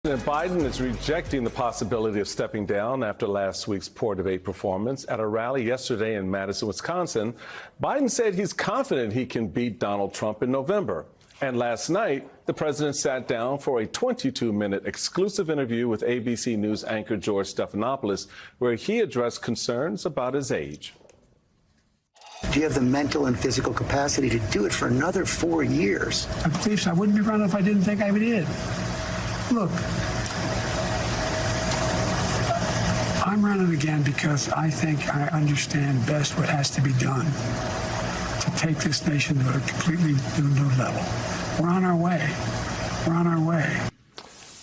President Biden is rejecting the possibility of stepping down after last week's poor debate performance. At a rally yesterday in Madison, Wisconsin, Biden said he's confident he can beat Donald Trump in November. And last night, the president sat down for a 22-minute exclusive interview with ABC News anchor George Stephanopoulos, where he addressed concerns about his age. Do you have the mental and physical capacity to do it for another 4 years? I believe so. I wouldn't be running if I didn't think I did. Look, I'm running again because I think I understand best what has to be done to take this nation to a completely new level. We're on our way. We're on our way.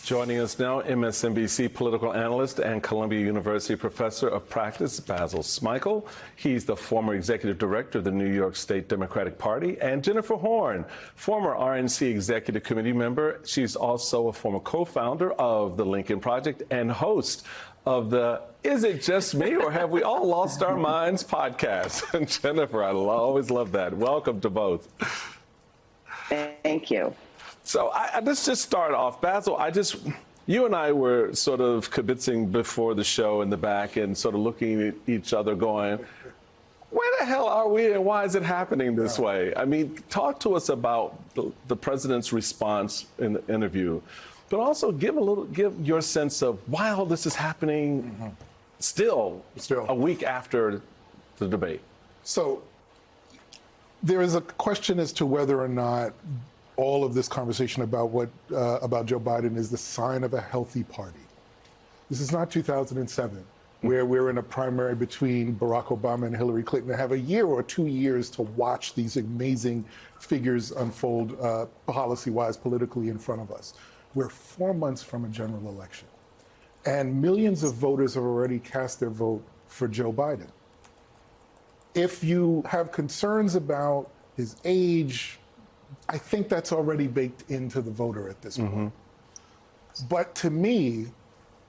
Joining us now, MSNBC political analyst and Columbia University professor of practice, Basil Smikle. He's the former executive director of the New York State Democratic Party. And Jennifer Horn, former RNC executive committee member. She's also a former co-founder of the Lincoln Project and host of the Is It Just Me or Have We All Lost Our Minds podcast. And Jennifer, I always love that. Welcome to both. Thank you. So let's just start off. Basil, you and I were sort of kibitzing before the show in the back and sort of looking at each other going, where the hell are we and why is it happening this way? I mean, talk to us about the president's response in the interview, but also give your sense of why all this is happening still a week after the debate. So there is a question as to whether or not all of this conversation about about Joe Biden is the sign of a healthy party. This is not 2007, where we're in a primary between Barack Obama and Hillary Clinton and have a year or 2 years to watch these amazing figures unfold policy-wise, politically in front of us. We're 4 months from a general election, and millions of voters have already cast their vote for Joe Biden. If you have concerns about his age, I think that's already baked into the voter at this point. But to me,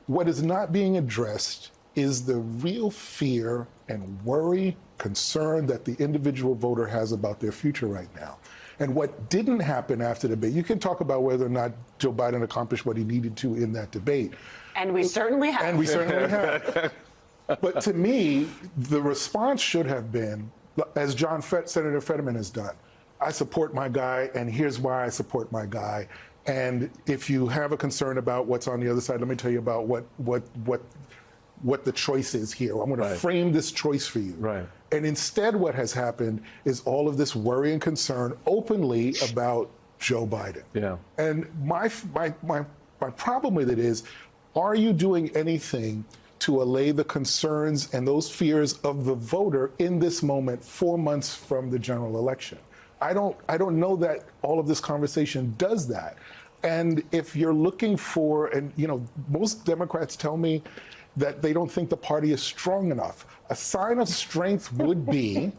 what is not being addressed is the real fear and worry, concern that the individual voter has about their future right now. And what didn't happen after the debate, you can talk about whether or not Joe Biden accomplished what he needed to in that debate. And we certainly have. And we certainly have. But to me, the response should have been, as Senator Fetterman has done, I support my guy, and here's why I support my guy. And if you have a concern about what's on the other side, let me tell you about what the choice is here. I'm going to frame this choice for you. Right. And instead, what has happened is all of this worry and concern openly about Joe Biden. Yeah. And my problem with it is, are you doing anything to allay the concerns and those fears of the voter in this moment, 4 months from the general election? I don't know that all of this conversation does that. And if you're looking for, and most Democrats tell me that they don't think the party is strong enough. A sign of strength would be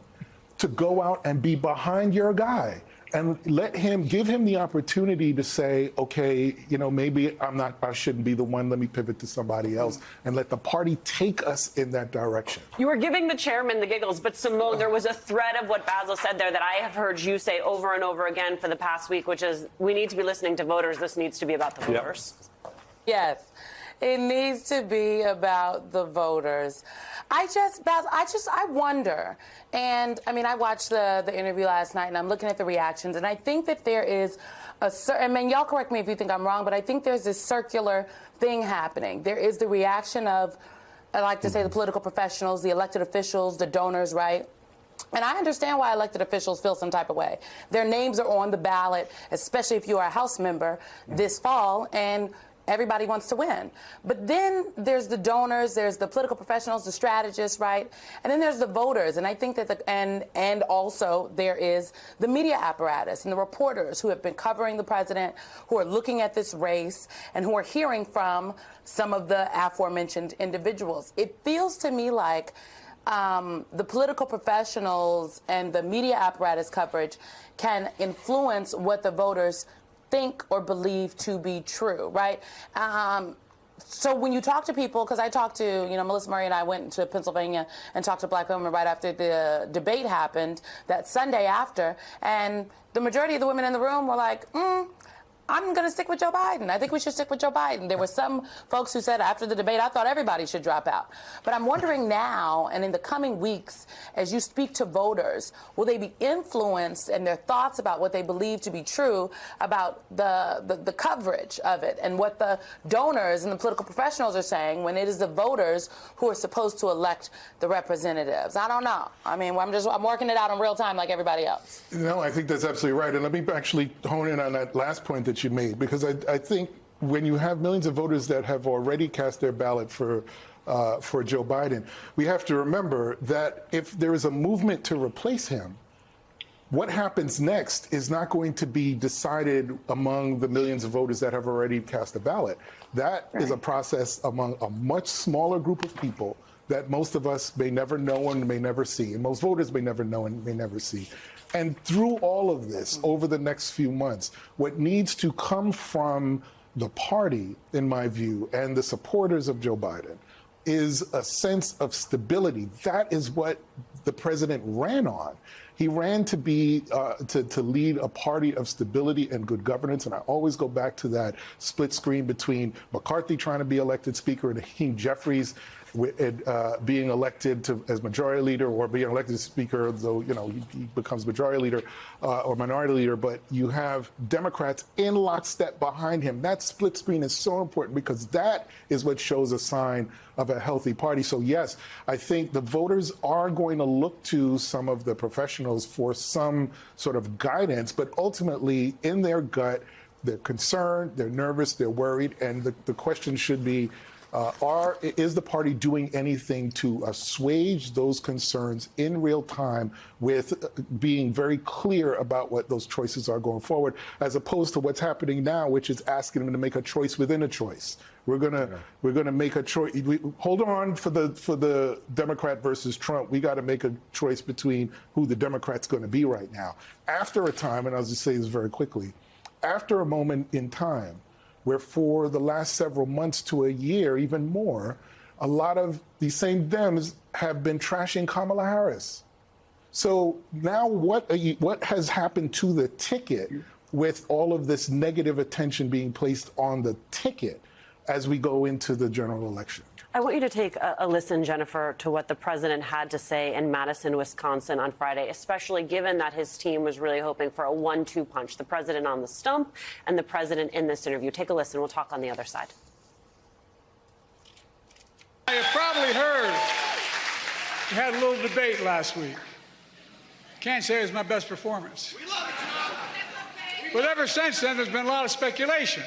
to go out and be behind your guy and give him the opportunity to say, okay, maybe I shouldn't be the one, let me pivot to somebody else, and let the party take us in that direction. You were giving the chairman the giggles, but Simone, there was a thread of what Basil said there that I have heard you say over and over again for the past week, which is we need to be listening to voters. This needs to be about the voters. Yep. Yes. It needs to be about the voters. I wonder. And I mean, I watched the interview last night and I'm looking at the reactions and I think that there is y'all correct me if you think I'm wrong, but I think there's this circular thing happening. There is the reaction of, I like to say, the political professionals, the elected officials, the donors, right? And I understand why elected officials feel some type of way. Their names are on the ballot, especially if you are a House member this fall, and everybody wants to win. But then there's the donors, there's the political professionals, the strategists, right? And then there's the voters. And I think that and also there is the media apparatus and the reporters who have been covering the president, who are looking at this race and who are hearing from some of the aforementioned individuals. It feels to me like the political professionals and the media apparatus coverage can influence what the voters think or believe to be true, right? So when you talk to people, because I talked to, Melissa Murray and I went to Pennsylvania and talked to Black women right after the debate happened, that Sunday after, and the majority of the women in the room were like, I'm going to stick with Joe Biden. I think we should stick with Joe Biden. There were some folks who said after the debate, I thought everybody should drop out. But I'm wondering now, and in the coming weeks, as you speak to voters, will they be influenced in their thoughts about what they believe to be true about the coverage of it and what the donors and the political professionals are saying when it is the voters who are supposed to elect the representatives? I don't know. I mean, I'm working it out in real time like everybody else. No, I think that's absolutely right. And let me actually hone in on that last point that you made, because I think when you have millions of voters that have already cast their ballot for Joe Biden, we have to remember that if there is a movement to replace him, what happens next is not going to be decided among the millions of voters that have already cast a ballot. That is a process among a much smaller group of people that most of us may never know and may never see, and most voters may never know and may never see. And through all of this, over the next few months, what needs to come from the party, in my view, and the supporters of Joe Biden is a sense of stability. That is what the president ran on. He ran to be to lead a party of stability and good governance, and I always go back to that split screen between McCarthy trying to be elected speaker and Hakeem Jeffries being elected as majority leader, or being elected speaker, though he becomes majority leader or minority leader. But you have Democrats in lockstep behind him. That split screen is so important because that is what shows a sign of a healthy party. So yes, I think the voters are going to look to some of the professionals for some sort of guidance, but ultimately in their gut, they're concerned, they're nervous, they're worried, and the question should be, is the party doing anything to assuage those concerns in real time with being very clear about what those choices are going forward, as opposed to what's happening now, which is asking them to make a choice within a choice. We're gonna make a choice. Hold on for the Democrat versus Trump. We got to make a choice between who the Democrat's going to be right now. After a time, and I'll just say this very quickly, after a moment in time, where for the last several months to a year, even more, a lot of these same Dems have been trashing Kamala Harris. So now what has happened to the ticket with all of this negative attention being placed on the ticket as we go into the general election? I want you to take a listen, Jennifer, to what the president had to say in Madison, Wisconsin on Friday, especially given that his team was really hoping for a 1-2 punch, the president on the stump and the president in this interview. Take a listen. We'll talk on the other side. You probably heard we had a little debate last week. Can't say it was my best performance. But ever since then, there's been a lot of speculation.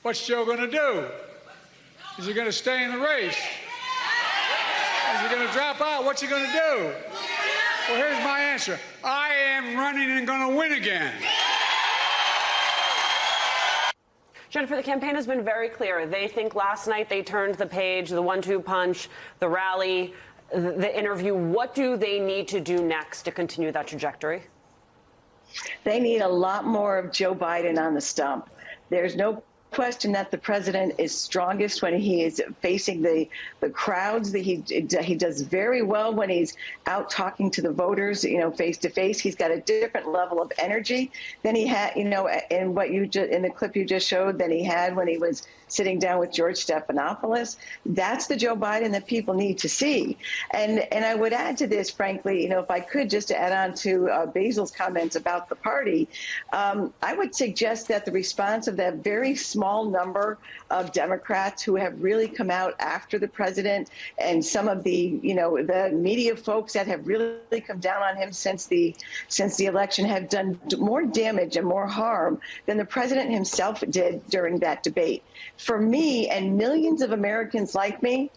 What's Joe going to do? Is he going to stay in the race? Is he going to drop out? What's he going to do? Well, here's my answer. I am running and going to win again. Jennifer, the campaign has been very clear. They think last night they turned the page, the 1-2 punch, the rally, the interview. What do they need to do next to continue that trajectory? They need a lot more of Joe Biden on the stump. There's no question that the president is strongest when he is facing the crowds. That he does very well when he's out talking to the voters, face to face. He's got a different level of energy than he had, in what you just in the clip you just showed, than he had when he was sitting down with George Stephanopoulos. That's the Joe Biden that people need to see. And I would add to this, frankly, if I could, just to add on to Basil's comments about the party, I would suggest that the response of that very small number of Democrats who have really come out after the president, and some of the, the media folks that have really come down on him since the election, have done more damage and more harm than the president himself did during that debate. For me and millions of Americans like me,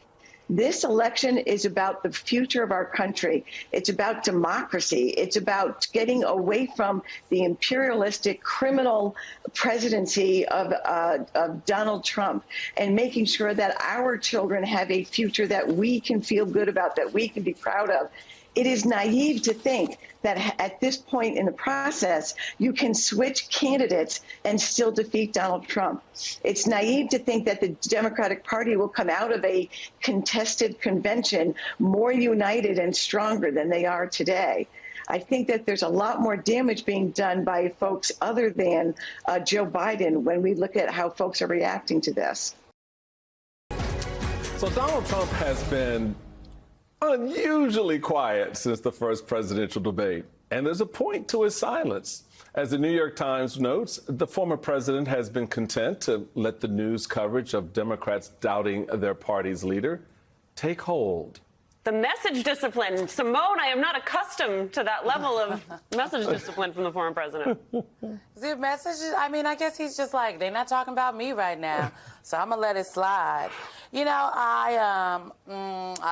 this election is about the future of our country. It's about democracy. It's about getting away from the imperialistic criminal presidency of Donald Trump and making sure that our children have a future that we can feel good about, that we can be proud of. It is naive to think that at this point in the process, you can switch candidates and still defeat Donald Trump. It's naive to think that the Democratic Party will come out of a contested convention more united and stronger than they are today. I think that there's a lot more damage being done by folks other than Joe Biden when we look at how folks are reacting to this. So Donald Trump has been unusually quiet since the first presidential debate, and there's a point to his silence. As the New York Times notes, the former president has been content to let the news coverage of Democrats doubting their party's leader take hold. The message discipline. Simone, I am not accustomed to that level of message discipline from the former president. The message, I mean, I guess he's just like, they're not talking about me right now, so I'm going to let it slide. You know, I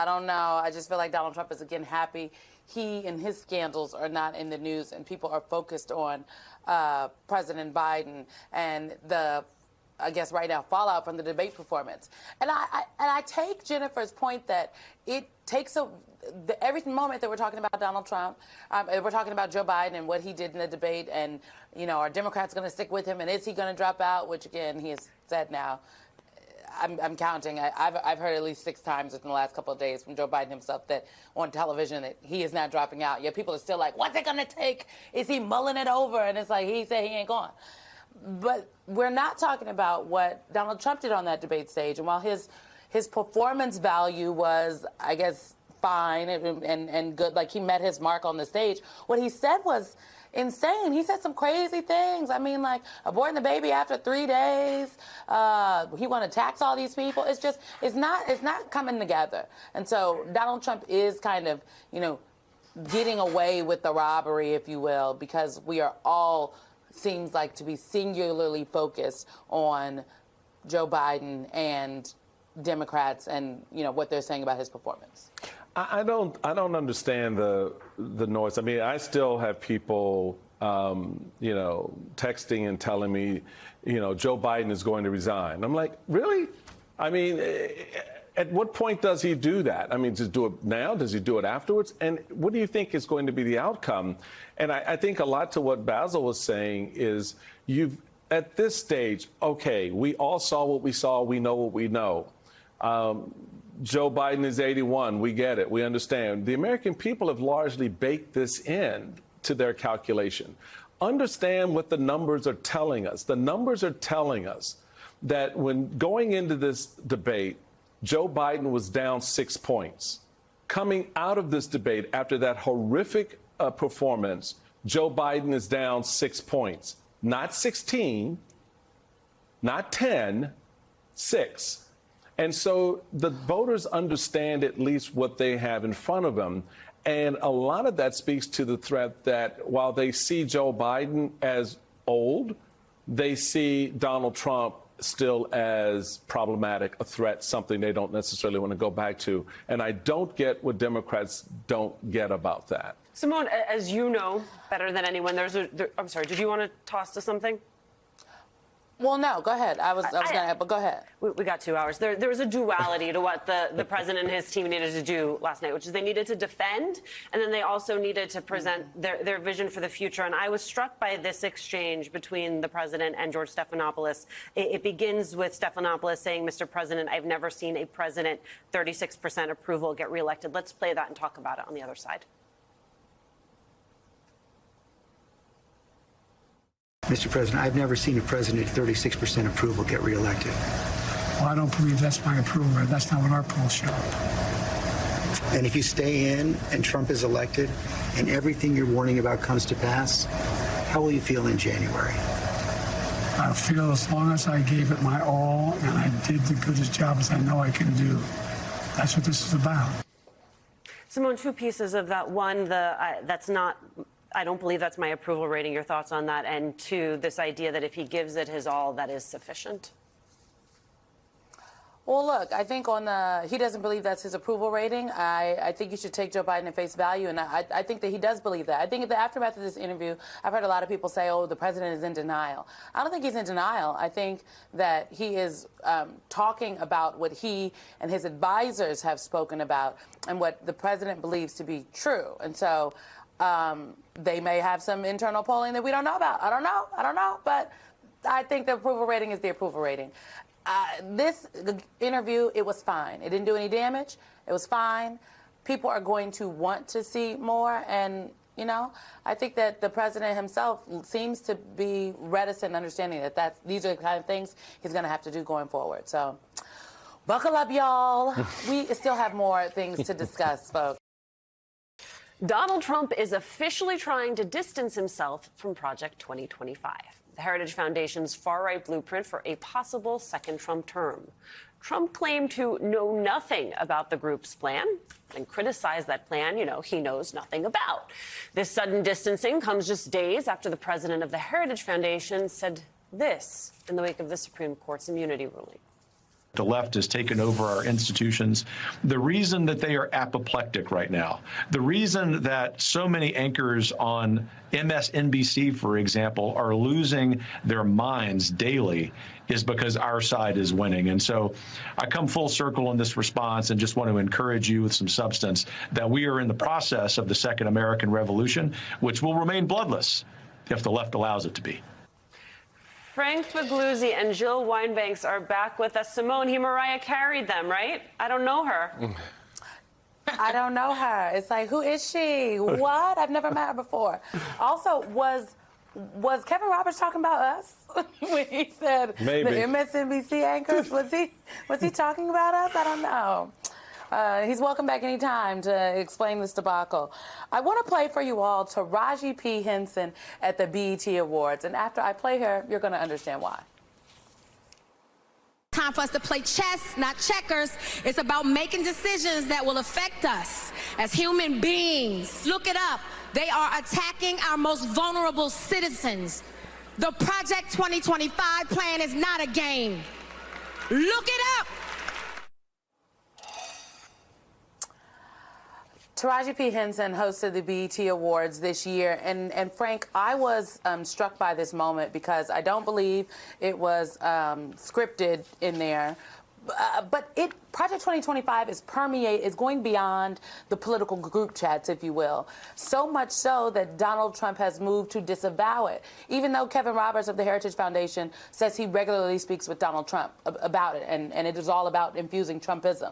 don't know. I just feel like Donald Trump is, again, happy he and his scandals are not in the news and people are focused on President Biden and the, I guess right now, fallout from the debate performance. And I take Jennifer's point that it takes every moment that we're talking about Donald Trump, we're talking about Joe Biden and what he did in the debate, and, you know, are Democrats going to stick with him, and is he going to drop out, which, again, he has said now. I'm counting. I've heard at least 6 times in the last couple of days from Joe Biden himself that on television that he is not dropping out. Yet people are still like, what's it going to take? Is he mulling it over? And it's like, he said he ain't going. But we're not talking about what Donald Trump did on that debate stage. And while his performance value was, I guess, fine and good, like he met his mark on the stage, what he said was insane. He said some crazy things. I mean, like aborting the baby after 3 days. He want to tax all these people. It's just, it's not coming together. And so Donald Trump is kind of, you know, getting away with the robbery, if you will, because we are all, seems like, to be singularly focused on Joe Biden and Democrats and, you know, what they're saying about his performance. I don't understand the noise. I mean, I still have people, you know, texting and telling me, you know, Joe Biden is going to resign. I'm like, really? I mean, at what point does he do that? I mean, does he do it now? Does he do it afterwards? And what do you think is going to be the outcome? And I think a lot to what Basil was saying is at this stage, okay, we all saw what we saw. We know what we know. Joe Biden is 81. We get it. We understand. The American people have largely baked this in to their calculation. Understand what the numbers are telling us. The numbers are telling us that when going into this debate, Joe Biden was down 6 points. Coming out of this debate after that horrific performance, Joe Biden is down 6 points. Not 16, not 10, 6. And so the voters understand at least what they have in front of them. And a lot of that speaks to the threat that while they see Joe Biden as old, they see Donald Trump still as problematic, a threat, something they don't necessarily want to go back to. And I don't get what Democrats don't get about that. Simone, as you know better than anyone, I'm sorry, did you want to toss to something? Well, no, go ahead. I was going to, but go ahead. We got 2 hours. There was a duality to what the president and his team needed to do last night, which is they needed to defend, and then they also needed to present their vision for the future. And I was struck by this exchange between the president and George Stephanopoulos. It begins with Stephanopoulos saying, Mr. President, I've never seen a president 36% approval get reelected. Let's play that and talk about it on the other side. Mr. President, I've never seen a president at 36% approval get reelected. Well, I don't believe that's my approval rate. That's not what our polls show. And if you stay in and Trump is elected and everything you're warning about comes to pass, how will you feel in January? I feel as long as I gave it my all and I did the goodest job as I know I can do. That's what this is about. Simone, 2 pieces of that. One, I don't believe that's my approval rating. Your thoughts on that? And 2, this idea that if he gives it his all, that is sufficient. Well, look, I think he doesn't believe that's his approval rating. I think you should take Joe Biden at face value, and I think that he does believe that. I think in the aftermath of this interview, I've heard a lot of people say, oh, the president is in denial. I don't think he's in denial. I think that he is talking about what he and his advisors have spoken about and what the president believes to be true. And so they may have some internal polling that we don't know about. I don't know. But I think the approval rating is the approval rating. This interview, it was fine. It didn't do any damage. It was fine. People are going to want to see more. And You know, I think that the president himself seems to be reticent in understanding that these are the kind of things he's going to have to do going forward. So buckle up, y'all. We still have more things to discuss, folks. Donald Trump is officially trying to distance himself from Project 2025, the Heritage Foundation's far-right blueprint for a possible second Trump term. Trump claimed to know nothing about the group's plan and criticized that plan, he knows nothing about. This sudden distancing comes just days after the president of the Heritage Foundation said this in the wake of the Supreme Court's immunity ruling. The left has taken over our institutions. The reason that they are apoplectic right now, the reason that so many anchors on MSNBC, for example, are losing their minds daily is because our side is winning. And so I come full circle in this response and just want to encourage you with some substance that we are in the process of the Second American Revolution, which will remain bloodless if the left allows it to be. Frank Figliuzzi and Jill Wine-Banks are back with us. Simone, Mariah carried them, right? I don't know her. I don't know her. It's like, who is she? What? I've never met her before. Also, was Kevin Roberts talking about us when he said Maybe. The MSNBC anchors? Was he talking about us? I don't know. He's welcome back anytime to explain this debacle. I want to play for you all Taraji P. Henson at the BET Awards. And after I play her, you're going to understand why. Time for us to play chess, not checkers. It's about making decisions that will affect us as human beings. Look it up. They are attacking our most vulnerable citizens. The Project 2025 plan is not a game. Look it up. Taraji P. Henson hosted the BET Awards this year, and Frank, I was struck by this moment because I don't believe it was scripted in there. But Project 2025 is going beyond the political group chats, if you will. So much so that Donald Trump has moved to disavow it, even though Kevin Roberts of the Heritage Foundation says he regularly speaks with Donald Trump about it, and it is all about infusing Trumpism.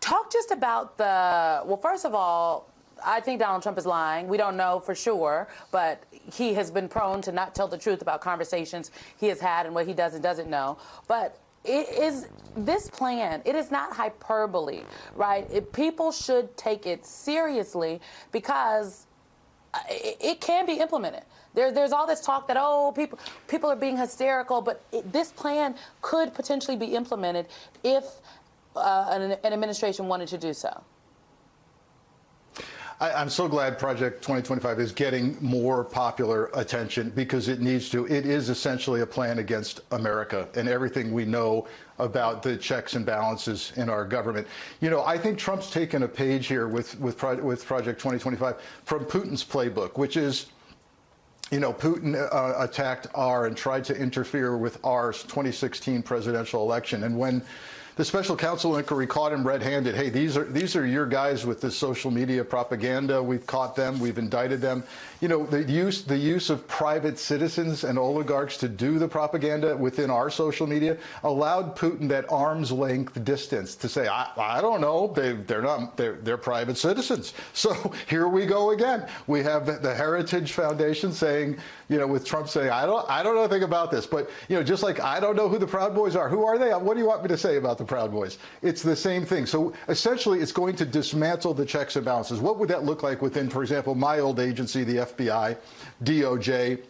Talk just about well, first of all, I think Donald Trump is lying. We don't know for sure, but he has been prone to not tell the truth about conversations he has had and what he does and doesn't know. But this plan, it is not hyperbole, right? People should take it seriously because it can be implemented. There's all this talk that, people are being hysterical, but this plan could potentially be implemented if an administration wanted to do so. I'm so glad Project 2025 is getting more popular attention because it needs to. It is essentially a plan against America and everything we know about the checks and balances in our government. I think Trump's taken a page here with Project 2025 from Putin's playbook, which is, Putin attacked and tried to interfere with our 2016 presidential election. And when the special counsel inquiry caught him red-handed, hey, these are your guys with this social media propaganda. We've caught them. We've indicted them. The use of private citizens and oligarchs to do the propaganda within our social media allowed Putin that arm's length distance to say, I don't know, they're private citizens. So here we go again. We have the Heritage Foundation saying, with Trump saying, I don't know anything about this, but just like I don't know who the Proud Boys are. Who are they? What do you want me to say about the Proud Boys? It's the same thing. So essentially, it's going to dismantle the checks and balances. What would that look like within, for example, my old agency, the FBI, DOJ?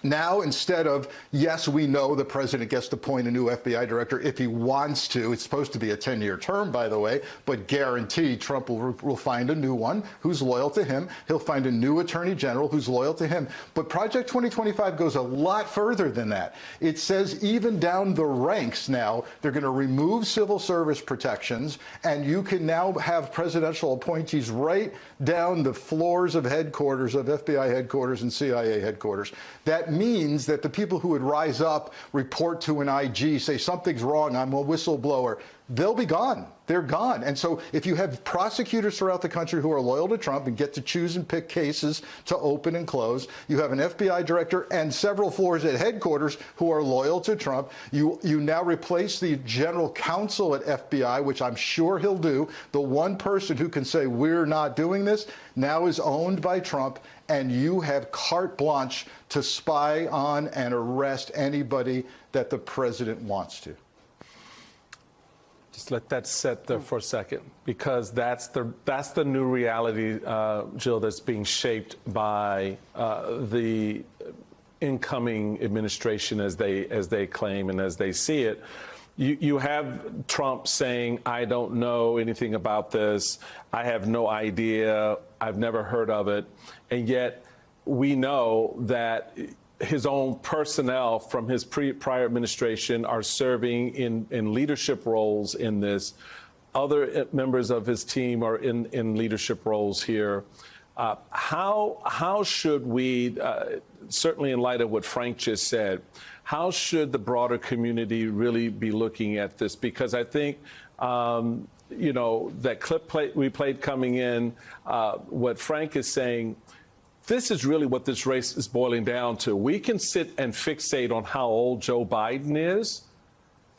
Now, instead of, yes, we know the president gets to appoint a new FBI director if he wants to. It's supposed to be a 10-year term, by the way, but guaranteed Trump will find a new one who's loyal to him. He'll find a new attorney general who's loyal to him. But Project 2025 goes a lot further than that. It says even down the ranks now, they're going to remove civil service protections, and you can now have presidential appointees right down the floors of headquarters, of FBI headquarters and CIA headquarters. That that means that the people who would rise up, report to an IG, say something's wrong, I'm a whistleblower, they'll be gone. They're gone. And so if you have prosecutors throughout the country who are loyal to Trump and get to choose and pick cases to open and close, you have an FBI director and several floors at headquarters who are loyal to Trump. You now replace the general counsel at FBI, which I'm sure he'll do. The one person who can say we're not doing this now is owned by Trump, and you have carte blanche to spy on and arrest anybody that the president wants to. Just let that set there for a second, because that's the new reality, Jill, that's being shaped by the incoming administration as they claim and as they see it. You have Trump saying, I don't know anything about this. I have no idea. I've never heard of it. And yet we know that his own personnel from his prior administration are serving in leadership roles in this. Other members of his team are in leadership roles here. How should we, certainly in light of what Frank just said, how should the broader community really be looking at this? Because I think, that clip we played coming in, what Frank is saying, this is really what this race is boiling down to. We can sit and fixate on how old Joe Biden is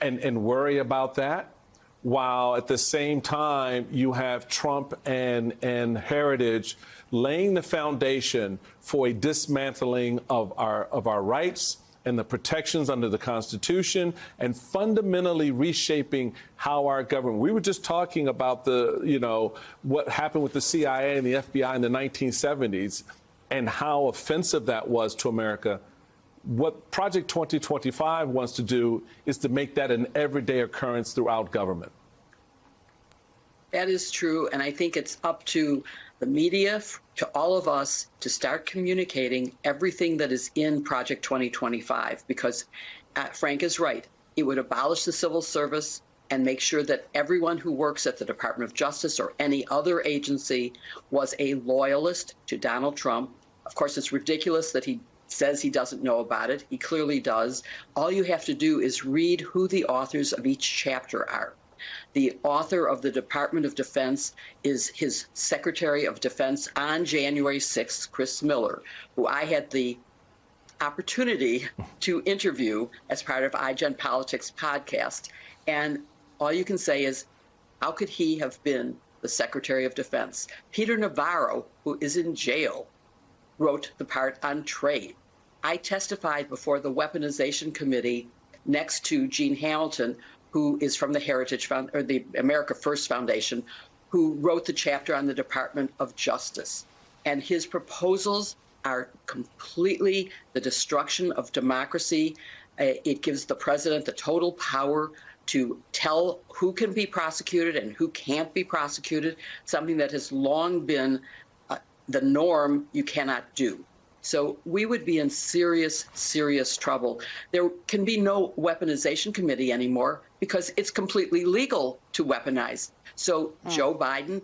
and worry about that, while at the same time you have Trump and Heritage laying the foundation for a dismantling of our rights and the protections under the Constitution, and fundamentally reshaping how our government. We were just talking about what happened with the CIA and the FBI in the 1970s. And how offensive that was to America. What Project 2025 wants to do is to make that an everyday occurrence throughout government. That is true, and I think it's up to the media, to all of us, to start communicating everything that is in Project 2025, because Frank is right. It would abolish the civil service and make sure that everyone who works at the Department of Justice or any other agency was a loyalist to Donald Trump. Of course, it's ridiculous that he says he doesn't know about it. He clearly does. All you have to do is read who the authors of each chapter are. The author of the Department of Defense is his Secretary of Defense on January 6th, Chris Miller, who I had the opportunity to interview as part of iGen Politics podcast. And all you can say is, how could he have been the Secretary of Defense? Peter Navarro, who is in jail, wrote the part on trade. I testified before the Weaponization Committee next to Gene Hamilton, who is from the Heritage Fund, or the America First Foundation, who wrote the chapter on the Department of Justice. And his proposals are completely the destruction of democracy. It gives the president the total power to tell who can be prosecuted and who can't be prosecuted, something that has long been the norm. You cannot do. So we would be in serious, serious trouble. There can be no weaponization committee anymore because it's completely legal to weaponize. So Joe Biden,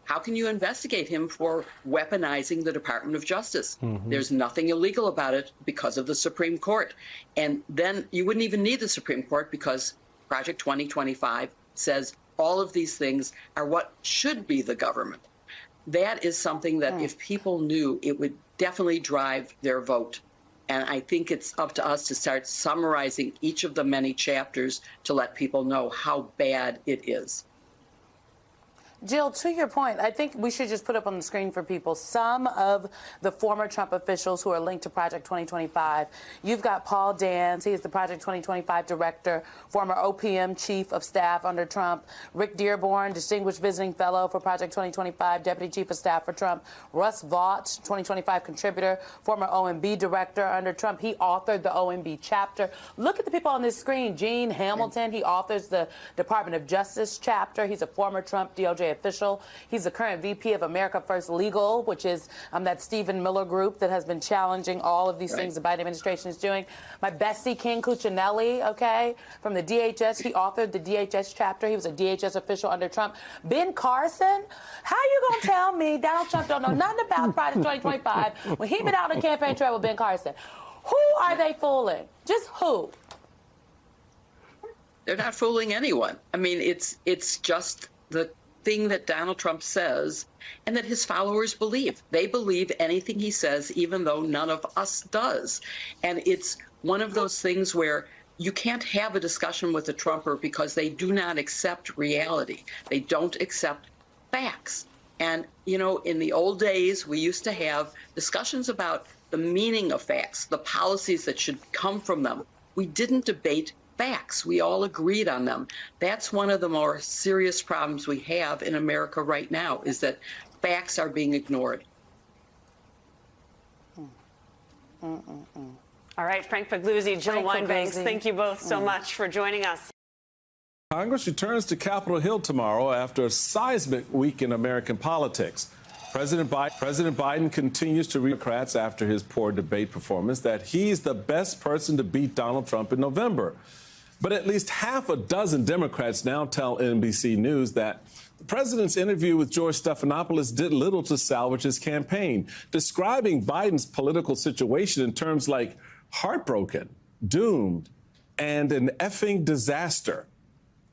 how can you investigate him for weaponizing the Department of Justice? There's nothing illegal about it because of the Supreme Court. And then you wouldn't even need the Supreme Court, because Project 2025 says all of these things are what should be the government. That is something that if people knew, it would definitely drive their vote. And I think it's up to us to start summarizing each of the many chapters to let people know how bad it is. Jill, to your point, I think we should just put up on the screen for people some of the former Trump officials who are linked to Project 2025. You've got Paul Dance. He is the Project 2025 director, former OPM chief of staff under Trump. Rick Dearborn, distinguished visiting fellow for Project 2025, deputy chief of staff for Trump. Russ Vought, 2025 contributor, former OMB director under Trump. He authored the OMB chapter. Look at the people on this screen. Gene Hamilton, he authors the Department of Justice chapter. He's a former Trump DOJ official. He's the current VP of America First Legal, which is that Stephen Miller group that has been challenging all of these things the Biden administration is doing. My bestie, King Cuccinelli, from the DHS. He authored the DHS chapter. He was a DHS official under Trump. Ben Carson, how you going to tell me Donald Trump don't know nothing about Project 2025 when he been out on the campaign trail with Ben Carson? Who are they fooling? Just who? They're not fooling anyone. I mean, it's just the thing that Donald Trump says and that his followers believe. They believe anything he says, even though none of us does. And it's one of those things where you can't have a discussion with a Trumper because they do not accept reality. They don't accept facts. And, you know, in the old days, we used to have discussions about the meaning of facts, the policies that should come from them. We didn't debate facts. We all agreed on them. That's one of the more serious problems we have in America right now, is that facts are being ignored. All right, Frank Figliuzzi, Jill Wine-Banks, thank you both so much for joining us. Congress returns to Capitol Hill tomorrow after a seismic week in American politics. President Biden continues to Democrats after his poor debate performance that he's the best person to beat Donald Trump in November. But at least half a dozen Democrats now tell NBC News that the president's interview with George Stephanopoulos did little to salvage his campaign, describing Biden's political situation in terms like heartbroken, doomed, and an effing disaster.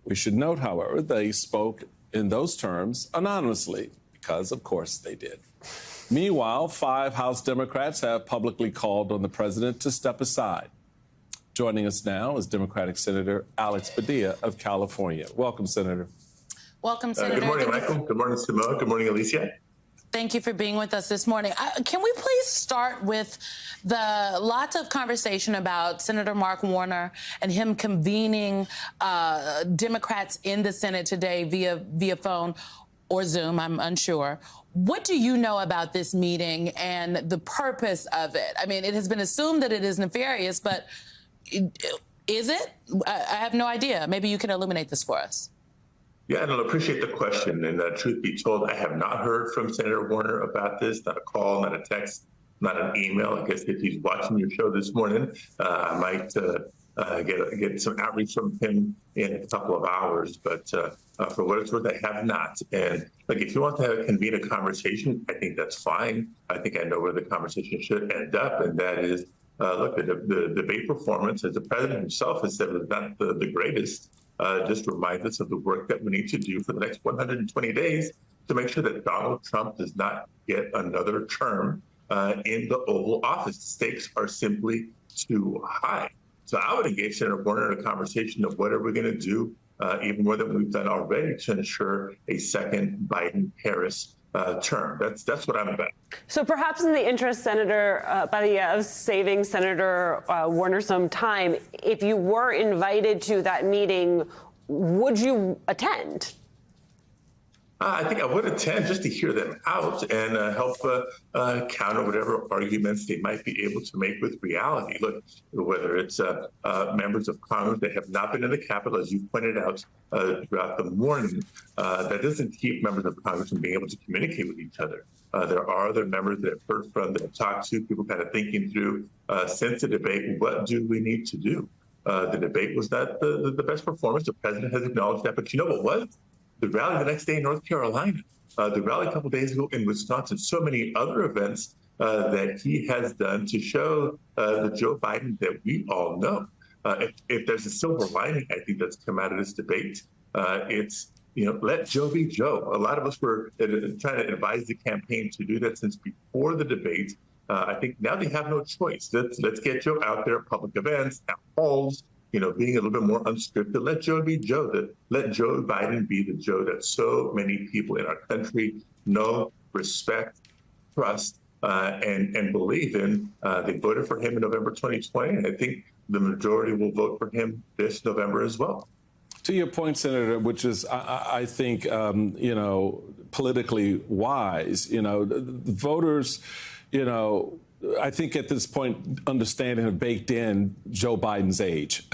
We should note, however, they spoke in those terms anonymously, because, of course, they did. Meanwhile, 5 House Democrats have publicly called on the president to step aside. Joining us now is Democratic Senator Alex Padilla of California. Welcome, Senator. Welcome, Senator. Good morning, Michael. Good morning, Simone. Good morning, Alicia. Thank you for being with us this morning. Can we please start with the lots of conversation about Senator Mark Warner and him convening Democrats in the Senate today via phone or Zoom, I'm unsure. What do you know about this meeting and the purpose of it? I mean, it has been assumed that it is nefarious, but is it? I have no idea. Maybe you can illuminate this for us. Yeah, and I appreciate the question. And truth be told, I have not heard from Senator Warner about this, not a call, not a text, not an email. I guess if he's watching your show this morning, I might get some outreach from him in a couple of hours. But for what it's worth, I have not. And like, if you want to convene a conversation, I think that's fine. I think I know where the conversation should end up, and that is, look, the debate performance, as the president himself has said, was not the greatest. Just reminds us of the work that we need to do for the next 120 days to make sure that Donald Trump does not get another term in the Oval Office. The stakes are simply too high. So I would engage Senator Warner in a conversation of what are we going to do, even more than we've done already, to ensure a second Biden-Harris term. That's what I'm about. So perhaps in the interest, Senator Padilla, of saving Senator Warner some time, if you were invited to that meeting, would you attend? I think I would attend just to hear them out and help counter whatever arguments they might be able to make with reality. Look, whether it's members of Congress that have not been in the Capitol, as you pointed out throughout the morning, that doesn't keep members of Congress from being able to communicate with each other. There are other members that I've heard from, that I've talked to, people kind of thinking through since the debate, what do we need to do? The debate was not the best performance. The president has acknowledged that, but you know what was? The rally the next day in North Carolina, the rally a couple days ago in Wisconsin, so many other events that he has done to show the Joe Biden that we all know. If there's a silver lining, I think that's come out of this debate, it's, let Joe be Joe. A lot of us were trying to advise the campaign to do that since before the debate. I think now they have no choice. Let's get Joe out there at public events, at halls, being a little bit more unscripted. Let Joe be Joe. Let Joe Biden be the Joe that so many people in our country know, respect, trust, and believe in. They voted for him in November 2020, and I think the majority will vote for him this November as well. To your point, Senator, which is, I think, politically wise, the voters, I think at this point, understanding have baked in Joe Biden's age.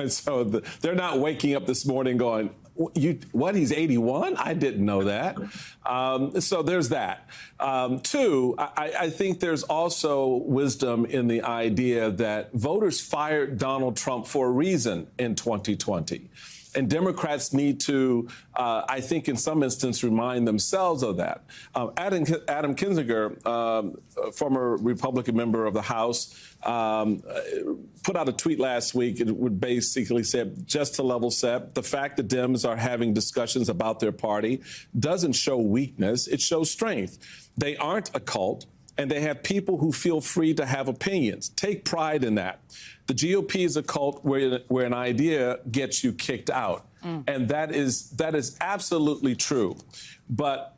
So they're not waking up this morning going, what, he's 81? I didn't know that. So there's that. Two, I think there's also wisdom in the idea that voters fired Donald Trump for a reason in 2020. And Democrats need to, I think, in some instance, remind themselves of that. Adam Kinzinger, former Republican member of the House, put out a tweet last week. It would basically say, just to level set, the fact that Dems are having discussions about their party doesn't show weakness. It shows strength. They aren't a cult, and they have people who feel free to have opinions. Take pride in that. The GOP is a cult where an idea gets you kicked out. And that is absolutely true. But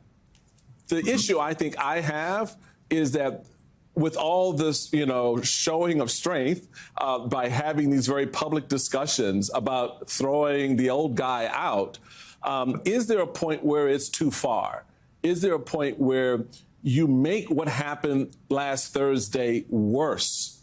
the issue I think I have is that with all this, showing of strength by having these very public discussions about throwing the old guy out, is there a point where it's too far? Is there a point where you make what happened last Thursday worse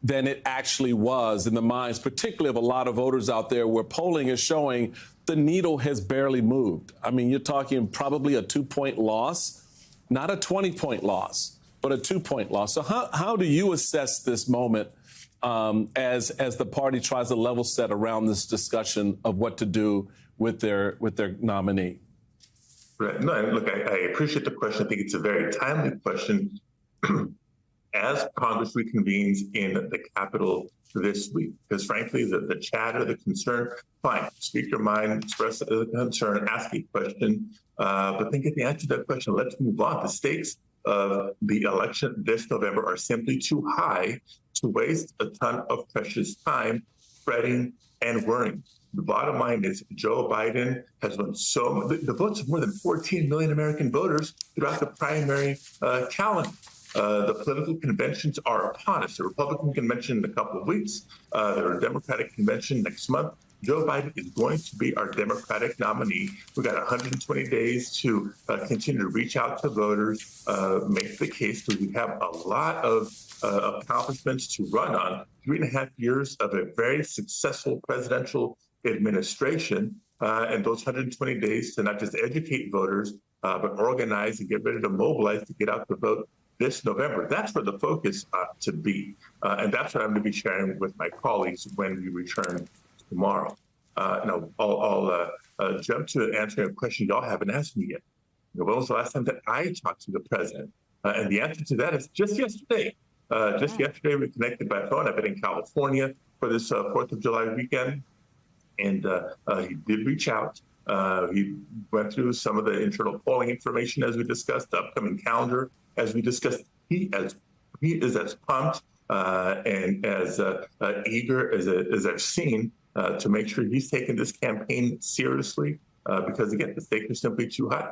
than it actually was in the minds, particularly of a lot of voters out there, where polling is showing the needle has barely moved? I mean, you're talking probably a 2-point loss, not a 20-point loss, but a 2-point loss. So how do you assess this moment as the party tries to level set around this discussion of what to do with their nominee? Right. No, look, I appreciate the question. I think it's a very timely question. As Congress reconvenes in the Capitol this week, because frankly, the chatter, the concern, fine, speak your mind, express the concern, ask a question, but then get the answer to that question. Let's move on. The stakes of the election this November are simply too high to waste a ton of precious time fretting and worrying. The bottom line is Joe Biden has won the votes of more than 14 million American voters throughout the primary calendar. The political conventions are upon us. The Republican convention in a couple of weeks, the Democratic convention next month. Joe Biden is going to be our Democratic nominee. We've got 120 days to continue to reach out to voters, make the case, because we have a lot of accomplishments to run on. 3.5 years of a very successful presidential administration, and those 120 days to not just educate voters, but organize and get ready to mobilize to get out the vote this November. That's where the focus ought to be. And that's what I'm going to be sharing with my colleagues when we return tomorrow. Now, I'll jump to answering a question y'all haven't asked me yet. When was the last time that I talked to the president? And the answer to that is just yesterday. Yesterday, we connected by phone. I've been in California for this 4th of July weekend. And he did reach out. He went through some of the internal polling information as we discussed, the upcoming calendar as we discussed. He is as pumped and as eager as I've seen to make sure he's taking this campaign seriously because, again, the stakes are simply too high.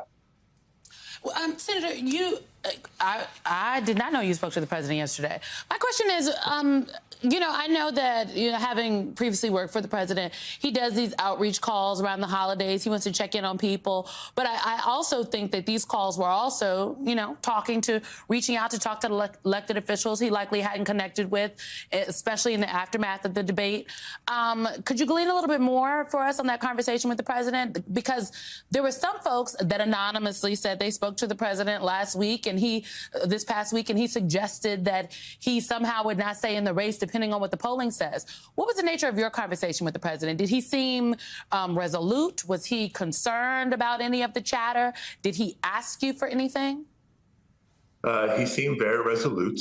Well, Senator, I did not know you spoke to the president yesterday. My question is, I know that, having previously worked for the president, he does these outreach calls around the holidays. He wants to check in on people. But I also think that these calls were also, reaching out to talk to elected officials he likely hadn't connected with, especially in the aftermath of the debate. Could you glean a little bit more for us on that conversation with the president? Because there were some folks that anonymously said they spoke to the president this past week, and he suggested that he somehow would not stay in the race depending on what the polling says. What was the nature of your conversation with the president? Did he seem resolute? Was he concerned about any of the chatter? Did he ask you for anything? He seemed very resolute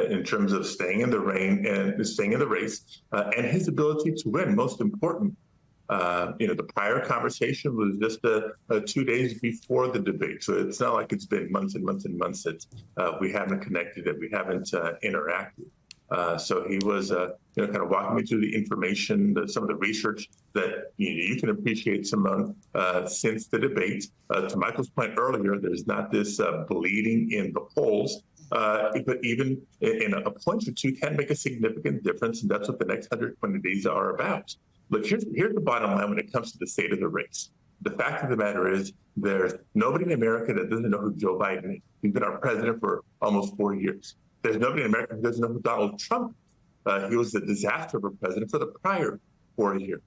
in terms of staying in the race and his ability to win. Most important, the prior conversation was just 2 days before the debate. So it's not like it's been months and months and months that we haven't connected, that we haven't interacted. So he was, kind of walking me through the information, some of the research that you can appreciate, Simone, since the debate. To Michael's point earlier, there's not this bleeding in the polls, but even in a point or two can make a significant difference, and that's what the next 120 days are about. Look, here's the bottom line when it comes to the state of the race. The fact of the matter is there's nobody in America that doesn't know who Joe Biden is. He's been our president for almost 4 years. There's nobody in America who doesn't know who Donald Trump is. He was a disaster of a president for the prior 4 years.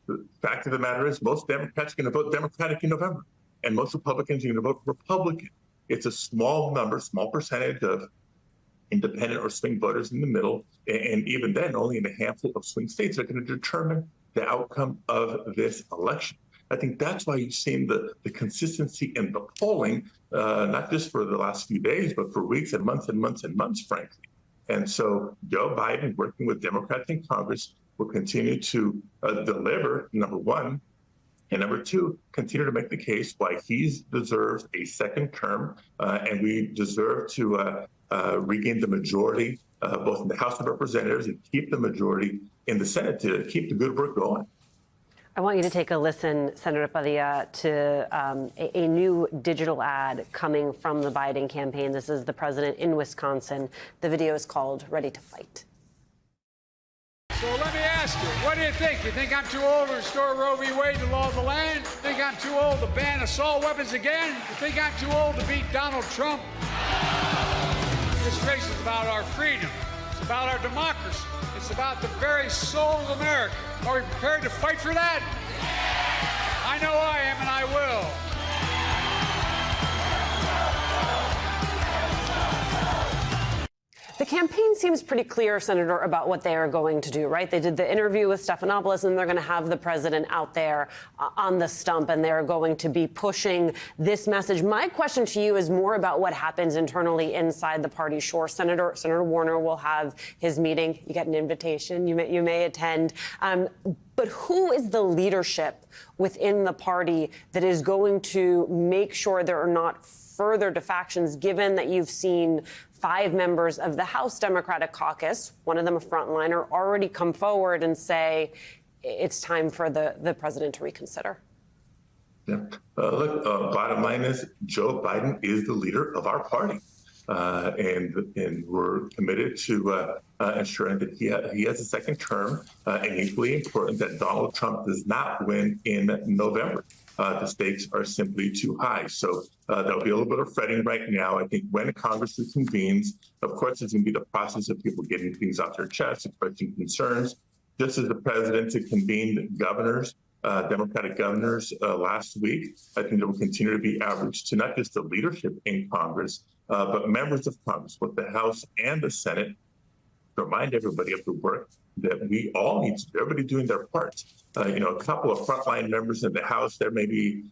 The fact of the matter is most Democrats are going to vote Democratic in November, and most Republicans are going to vote Republican. It's a small percentage of independent or swing voters in the middle, and even then, only in a handful of swing states are going to determine the outcome of this election. I think that's why you've seen the consistency in the polling, not just for the last few days, but for weeks and months and months and months, frankly. And so Joe Biden, working with Democrats in Congress, will continue to deliver, number one, and number two, continue to make the case why he deserves a second term, and we deserve to regain the majority, both in the House of Representatives, and keep the majority in the Senate to keep the good work going. I want you to take a listen, Senator Padilla, to a new digital ad coming from the Biden campaign. This is the president in Wisconsin. The video is called Ready to Fight. So let me ask you, what do you think? You think I'm too old to restore Roe v. Wade, the law of the land? You think I'm too old to ban assault weapons again? You think I'm too old to beat Donald Trump? This race is about our freedom. It's about our democracy. It's about the very soul of America. Are we prepared to fight for that? I know I am, and I will. The campaign seems pretty clear, Senator, about what they are going to do, right? They did the interview with Stephanopoulos, and they're going to have the president out there on the stump, and they're going to be pushing this message. My question to you is more about what happens internally inside the party. Sure, Senator Warner will have his meeting. You get an invitation. You may attend. But who is the leadership within the party that is going to make sure there are not further defections, given that you've seen 5 members of the House Democratic Caucus, one of them a frontliner, already come forward and say it's time for the president to reconsider? Yeah. Look, bottom line is Joe Biden is the leader of our party. And we're committed to ensuring that he has a second term, and equally important that Donald Trump does not win in November. The stakes are simply too high. So there'll be a little bit of fretting right now. I think when Congress reconvenes, of course, it's going to be the process of people getting things off their chest, expressing concerns. Just as the president convened governors, Democratic governors last week, I think there will continue to be outreach to not just the leadership in Congress, but members of Congress, both the House and the Senate, to remind everybody of the work that we all need to do, everybody doing their part. A couple of frontline members in the House, they're maybe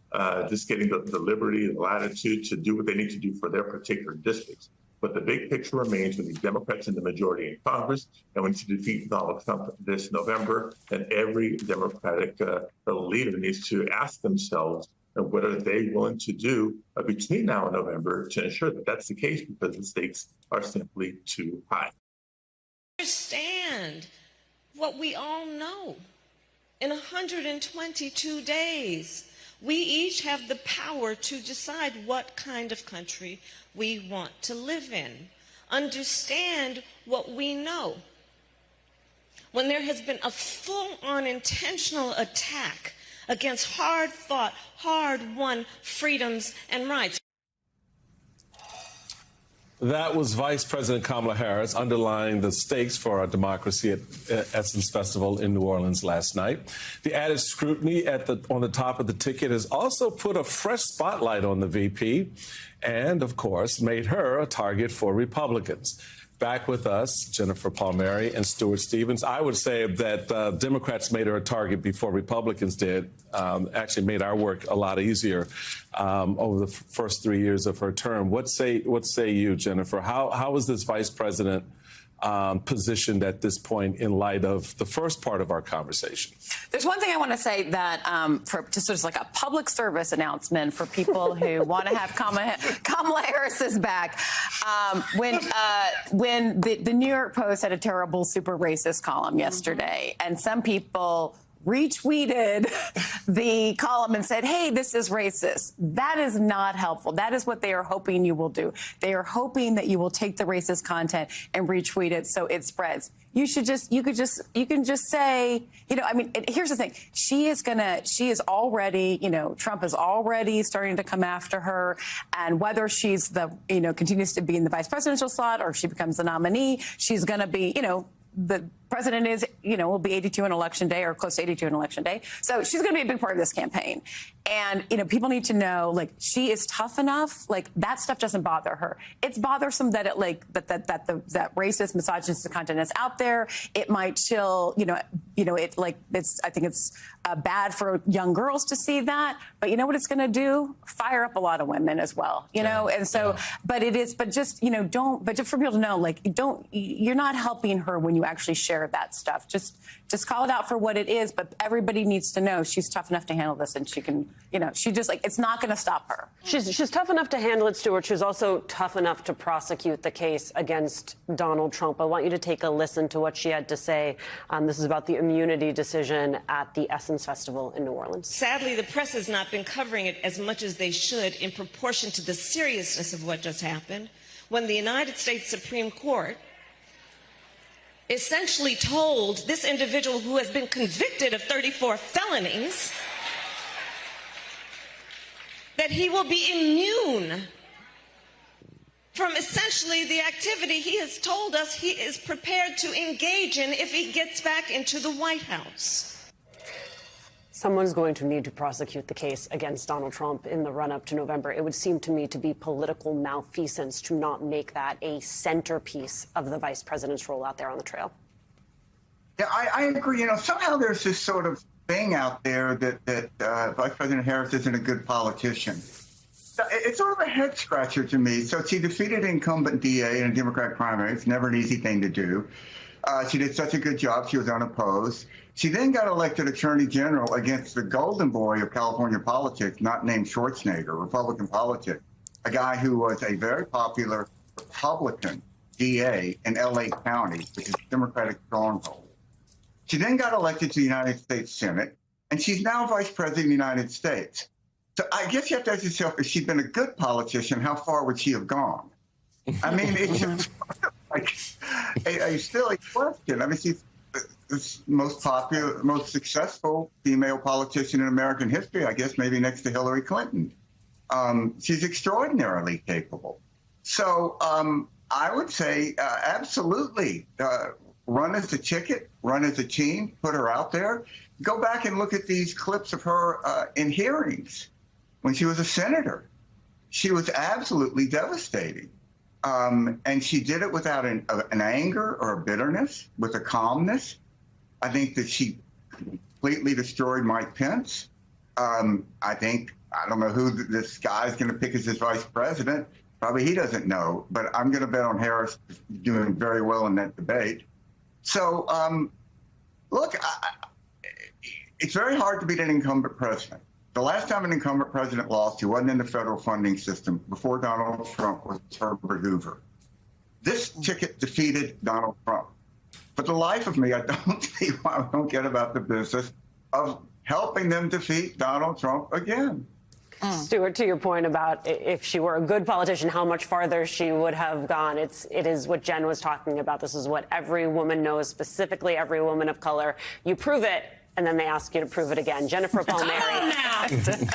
just getting the liberty, the latitude to do what they need to do for their particular districts. But the big picture remains we need Democrats in the majority in Congress, and we need to defeat Donald Trump this November. And every Democratic leader needs to ask themselves, what are they willing to do between now and November to ensure that that's the case, because the stakes are simply too high. Understand what we all know. In 122 days, we each have the power to decide what kind of country we want to live in. Understand what we know. When there has been a full-on intentional attack against hard-fought, hard-won freedoms and rights. That was Vice President Kamala Harris underlining the stakes for our democracy at Essence Festival in New Orleans last night. The added scrutiny on the top of the ticket has also put a fresh spotlight on the VP and, of course, made her a target for Republicans. Back with us, Jennifer Palmieri and Stuart Stevens. I would say that Democrats made her a target before Republicans did, actually made our work a lot easier over the first 3 years of her term. What say you, Jennifer? How is this vice president positioned at this point in light of the first part of our conversation? There's one thing I want to say that for just sort of like a public service announcement for people who want to have Kamala Harris's back. When the New York Post had a terrible super racist column yesterday, and some people retweeted the column and said, hey, this is racist. That is not helpful. That is what they are hoping you will do. They are hoping that you will take the racist content and retweet it so it spreads. You can just say, here's the thing. She is already, Trump is already starting to come after her. And whether she's continues to be in the vice presidential slot or she becomes the nominee, she's going to be, president is, will be 82 on election day or close to 82 on election day. So she's going to be a big part of this campaign. And, people need to know, she is tough enough. That stuff doesn't bother her. It's bothersome that that racist, misogynist content is out there. It might chill, I think it's bad for young girls to see that. But you know what it's going to do? Fire up a lot of women as well, And so, but just for people to know, you're not helping her when you actually share that stuff. Just call it out for what it is. But everybody needs to know she's tough enough to handle this, and she can, she just it's not going to stop her. She's tough enough to handle it, Stuart. She's also tough enough to prosecute the case against Donald Trump. I want you to take a listen to what she had to say. This is about the immunity decision at the Essence Festival in New Orleans. Sadly, the press has not been covering it as much as they should in proportion to the seriousness of what just happened when the United States Supreme Court essentially told this individual who has been convicted of 34 felonies that he will be immune from essentially the activity he has told us he is prepared to engage in if he gets back into the White House. Someone's going to need to prosecute the case against Donald Trump in the run-up to November. It would seem to me to be political malfeasance to not make that a centerpiece of the vice president's role out there on the trail. Yeah, I agree. Somehow there's this sort of thing out there that Vice President Harris isn't a good politician. It's sort of a head scratcher to me. So she defeated incumbent DA in a Democratic primary. It's never an easy thing to do. She did such a good job. She was unopposed. She then got elected Attorney General against the golden boy of California politics, not named Schwarzenegger, Republican politics, a guy who was a very popular Republican DA in L.A. County, which is a Democratic stronghold. She then got elected to the United States Senate, and she's now Vice President of the United States. So I guess you have to ask yourself, if she'd been a good politician, how far would she have gone? I mean, it's just like a silly question. I mean, she's the most popular, most successful female politician in American history, I guess, maybe next to Hillary Clinton. She's extraordinarily capable. So I would say absolutely run as a ticket, run as a team, put her out there. Go back and look at these clips of her in hearings when she was a senator. She was absolutely devastating. And she did it without an anger or a bitterness, with a calmness. I think that she completely destroyed Mike Pence. I don't know who this guy is going to pick as his vice president. Probably he doesn't know, but I'm going to bet on Harris doing very well in that debate. So, look, it's very hard to beat an incumbent president. The last time an incumbent president lost, he wasn't in the federal funding system. Before Donald Trump was Herbert Hoover. This ticket defeated Donald Trump. For the life of me, I don't see why we don't get about the business of helping them defeat Donald Trump again. Stuart, to your point about if she were a good politician, how much farther she would have gone. It is what Jen was talking about. This is what every woman knows, specifically every woman of color. You prove it, and then they ask you to prove it again. Jennifer Palmieri.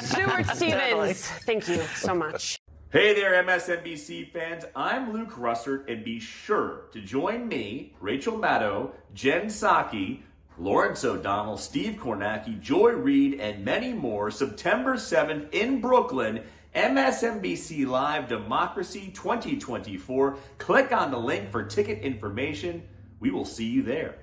Stuart Stevens, thank you so much. Hey there, MSNBC fans. I'm Luke Russert, and be sure to join me, Rachel Maddow, Jen Psaki, Lawrence O'Donnell, Steve Kornacki, Joy Reid, and many more September 7th in Brooklyn, MSNBC Live Democracy 2024. Click on the link for ticket information. We will see you there.